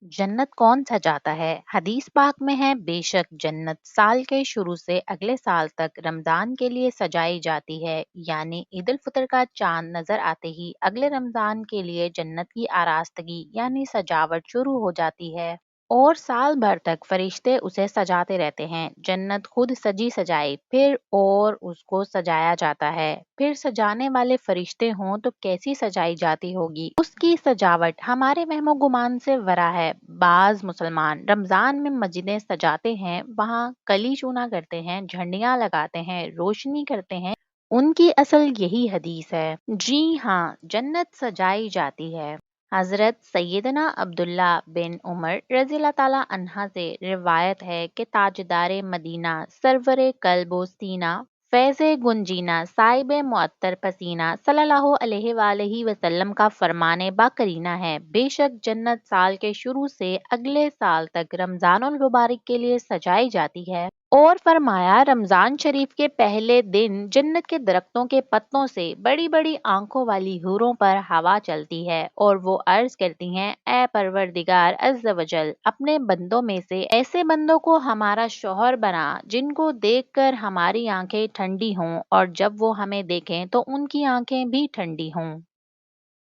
जन्नत कौन सजाता है? हदीस पाक में है, बेशक जन्नत साल के शुरू से अगले साल तक रमजान के लिए सजाई जाती है। यानी ईद उल फितर का चांद नजर आते ही अगले रमजान के लिए जन्नत की आरास्तगी यानी सजावट शुरू हो जाती है और साल भर तक फरिश्ते उसे सजाते रहते हैं। जन्नत खुद सजी सजाई फिर और उसको सजाया जाता है। फिर सजाने वाले फरिश्ते हों तो कैसी सजाई जाती होगी, उसकी सजावट हमारे वहमो गुमान से वरा है। बाज मुसलमान रमजान में मस्जिदें सजाते हैं, वहाँ कली चूना करते हैं, झंडियाँ लगाते हैं, रोशनी करते हैं। उनकी असल यही हदीस है। जी हाँ, जन्नत सजाई जाती है। हजरत सैयदना अब्दुल्ला बिन उमर रज़ियल्लाहु ताला अन्हा से रिवायत है कि ताजदार मदीना सरवरे कल्बो सीना फैज़ गुंजीना साहिब मुअत्तर पसीना सल्लल्लाहु अलैहि वसल्लम का फरमाने बाकरीना है, बेशक जन्नत साल के शुरू से अगले साल तक रमजानुल मुबारक के लिए सजाई जाती है। और फरमाया, रमजान शरीफ के पहले दिन जन्नत के दरख्तों के पत्तों से बड़ी बड़ी आंखों वाली हूरों पर हवा चलती है और वो अर्ज करती हैं, ए परवरदिगार अज़्ज़ वजल, अपने बंदों में से ऐसे बंदों को हमारा शौहर बना जिनको देखकर हमारी आंखें ठंडी हों और जब वो हमें देखें तो उनकी आंखें भी ठंडी हों।